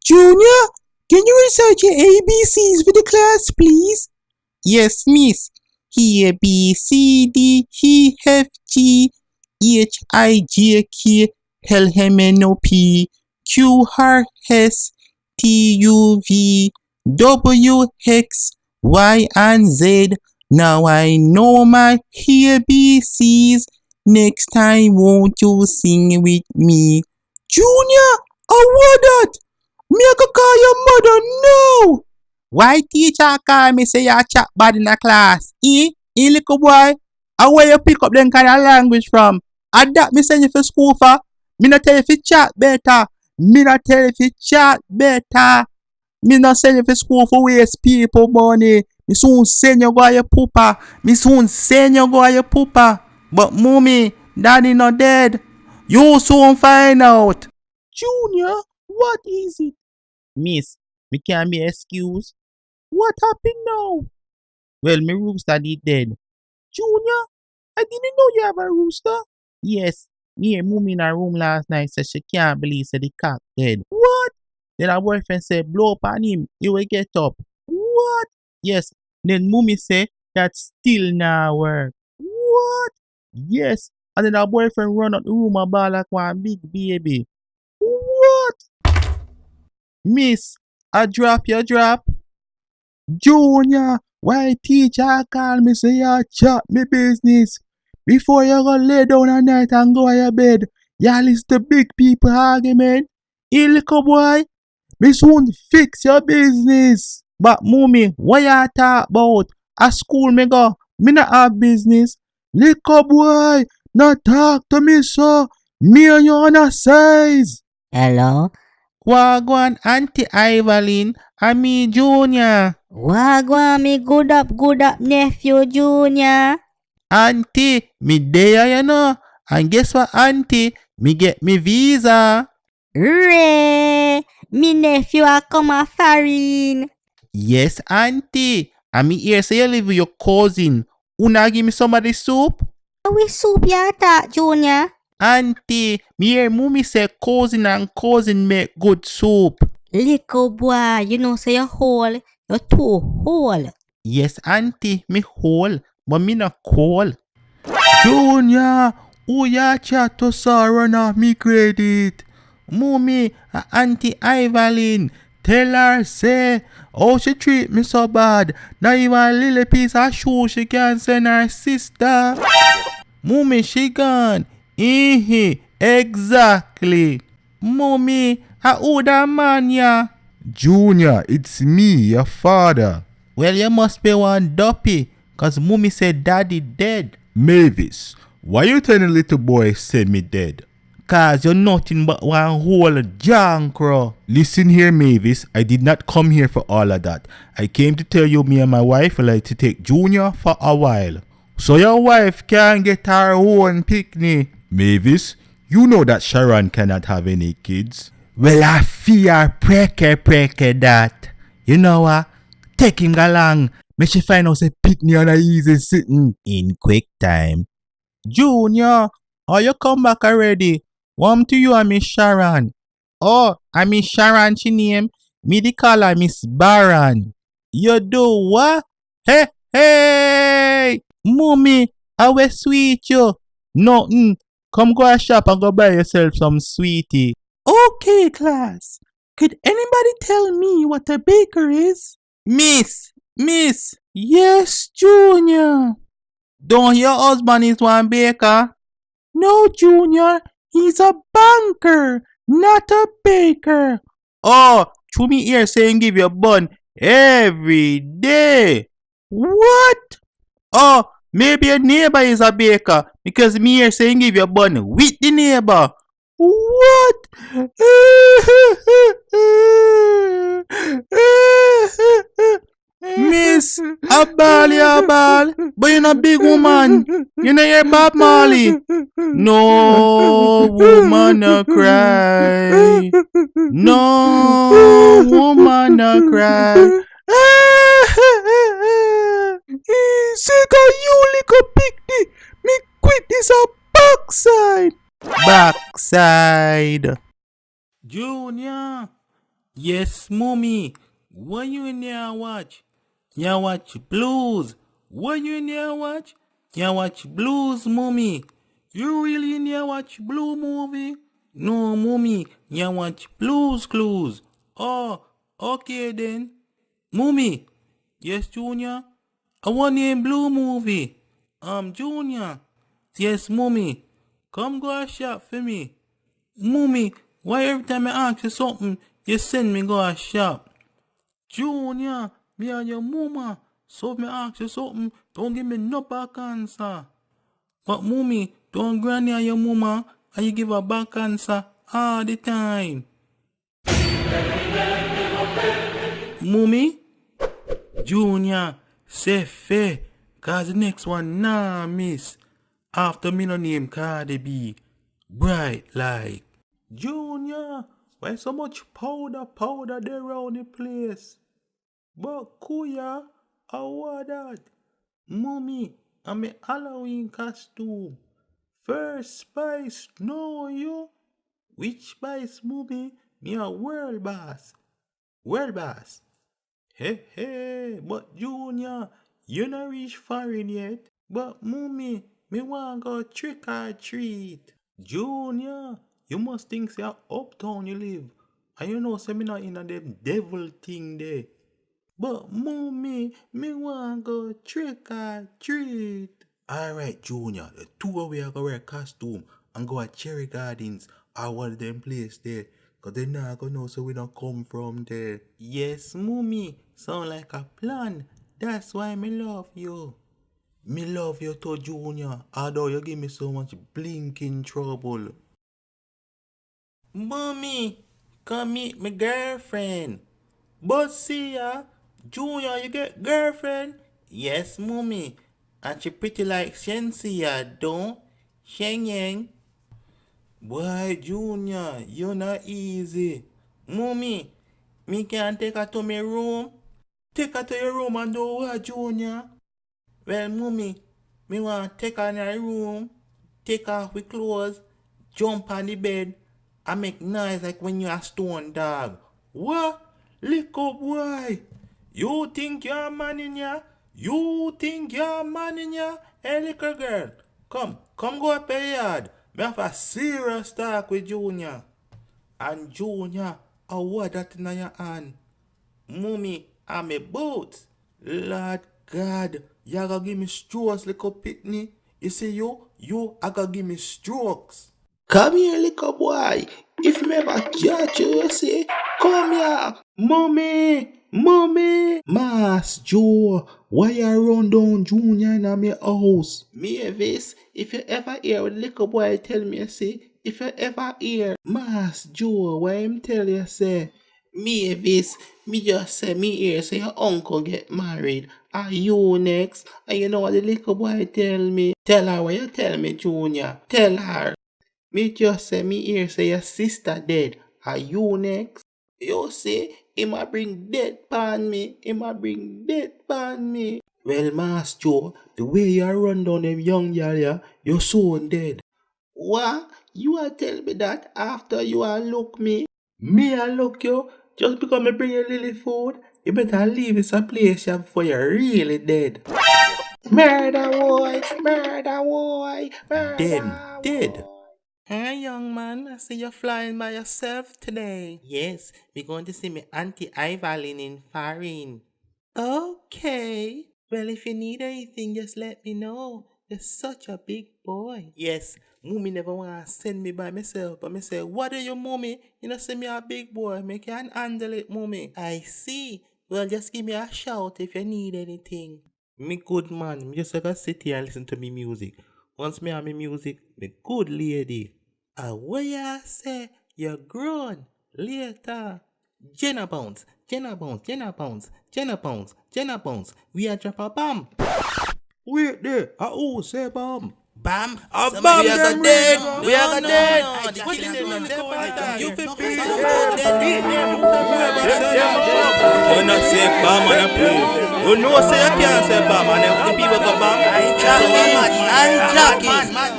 Junior, can you recite your ABCs for the class, please? Yes, miss. A, B, C, D, E, F, G, H, I, J, K, L, M, N, O, P, Q, R, S, T, U, V, W, X, Y, and Z. Now I know my ABCs. Next time, won't you sing with me? Junior, I want that. Me I go call your mother now. Why teacher call me say you chat bad in a class? Little boy? And where you pick up them kind of language from? And that me send you for school for? Me not tell you fi chat better. Me not tell you fi chat better. Me not send you for school for waste people money. Me soon send you go your pooper. Me soon send you go your pooper. But mommy, daddy not dead. You soon find out. Junior, what is it? Miss, me can't be excused. What happened now? Well, my rooster did dead. Junior, I didn't know you have a rooster. Yes, me and mommy in her room last night said she can't believe said the cat dead. What? Then her boyfriend said blow up on him, he will get up. What? Yes. Then mommy said that still not work. What? Yes. And then her boyfriend run out the room and ball like one big baby. What? Miss, I drop your drop. Junior, why teacher call me say you chat me business? Before you go lay down at night and go to your bed, you listen to big people argument. Hey, little boy, me soon fix your business. But mommy, what you talk about? At school me go, me not have business. Little boy, not talk to me so. Me and you on a size. Hello? Wagwan Auntie Evelyn, and me Junior. Wagwan me good up nephew Junior. Auntie, me there you know. And guess what, Auntie? Me get me visa. Ray, me nephew a come a foreign. Yes, Auntie. And me here say you live with your cousin. Una give me some of the soup? We soup ya talk, Junior? Auntie, me hear mommy say cousin and cousin make good soup. Little boy, you know say you whole, you too whole. Yes, Auntie, me whole, but me not cold. Junior, who ya chat to run off me credit? Mommy, Auntie Evelyn, tell her say, oh she treat me so bad, not even a little piece of shoe she can send her sister. Mommy, she gone. Exactly. Mommy, who that man ya? Junior, it's me, your father. Well, you must be one duppy, cause mommy said daddy dead. Mavis, why you telling little boy say me dead? Cause you're nothing but one whole jankro. Listen here, Mavis, I did not come here for all of that. I came to tell you me and my wife would like to take Junior for a while. So your wife can't get her own picnic. Mavis, you know that Sharon cannot have any kids. Well, I fear preke that. You know what? Take him along. Make she find out say picnic on a easy sitting in quick time. Junior, are you come back already? Warm to you and Miss Sharon. Oh, I Miss Sharon she name. Me the call her Miss Baron. You do what? Hey! Mommy, I will sweet you. Nothing. Come go a shop and go buy yourself some sweetie. Okay, class. Could anybody tell me what a baker is? Miss. Yes, Junior. Don't your husband is one baker? No, Junior. He's a banker, not a baker. Oh, through me ear saying give you bun every day. What? Oh, maybe your neighbor is a baker because me here saying give you bun with the neighbor. What? Miss, a ball, but you're not big woman. You know you're Bob Marley. No woman no cry. No woman no cry. Sick of you little picnic. Me quit this a backside. Junior, Yes, mommy. What you in there watch? You watch blues. What you in there watch? You watch blues, mommy. You really in there watch blue movie? No, mommy. You watch blues clues. Oh, okay then. Mommy. Yes, Junior. I want name blue movie. Junior. Yes, mommy. Come go a shop for me. Mommy, why every time I ask you something, you send me go a shop? Junior, me and your mama. So if me ask you something, don't give me no back answer. But mommy, don't granny and your mama and you give a back answer all the time. Mommy, Junior, say fair, cause the next one nah miss. After me no name Cardi B, bright like. Junior, why so much powder there around the place? But Kuya, how was that? Mommy, I'm a Halloween costume. First spice, no you. Which spice, mommy? Me a world boss. World boss. Hey, but Junior, you not reach foreign yet. But mommy, me want go trick or treat. Junior, you must think say uptown you live. And you know say me not in a them devil thing there. But mommy, me want go trick or treat. Alright, Junior, the two of we are gonna wear costume and go at Cherry Gardens or one of them place there. Cause they not gonna know so we don't come from there. Yes, mommy, sound like a plan. That's why me love you. Me love you too, Junior, although you give me so much blinking trouble. Mommy, come meet my girlfriend. But see ya, Junior, you get girlfriend? Yes, mommy. And she pretty like Shensia, don't? Sheng Yang. Boy, Junior, you're not easy. Mommy, me can take her to my room? Take her to your room and do what, Junior? Well, mommy, me want take her in her room, take off with clothes, jump on the bed, and make noise like when you're a stone dog. What? Little boy, you think you're a man in ya? You think you're a man in ya? Hey, little girl, come go up your yard. Me have a serious talk with Junior. And Junior, I want that in your hand. Mommy, I'm a boat. Lord God, you gonna give me strokes, little pitney. You see I gonna give me strokes. Come here, little boy. If me ever catch you, you see, come here. Mommy. Mass Joe, why you run down Junior in my house? Mavis, if you ever hear what little boy tell me, you see, if you ever hear, Mass Joe, why him tell you, say, Mavis, me just say me here say your uncle get married. Are you next? And you know what the little boy tell me? Tell her what you tell me, Junior. Tell her. Me just say me here say your sister dead. Are you next? You say, him a bring death pan me. Well, Mass Joe, the way you run down them young girl, you're soon dead. What? You a tell me that after you a look me? Me a look you? Just because me bring you little food? You better leave this a place before you're really dead. Murder boy. Dead. Hey, young man, I see you flying by yourself today. Yes, we're going to see me Auntie Evelyn in foreign. Okay. Well, if you need anything, just let me know. You're such a big boy. Yes, mommy never want to send me by myself. But me say, what are you, mommy? You know, say me a big boy. Me can handle it, mommy. I see. Well, just give me a shout if you need anything. Me good man. Me just gotta sit here and listen to me music. Once me have me music, me good lady. What you say? You're grown. Later. Jenna Bounce. We are drop a bomb. Wait there. Who say bomb? Bam? A bomb them dead. We are dead. What is it? You feel free. You not say bomb and a play. You know say you can't say bomb and the people go bomb. I ain't joking.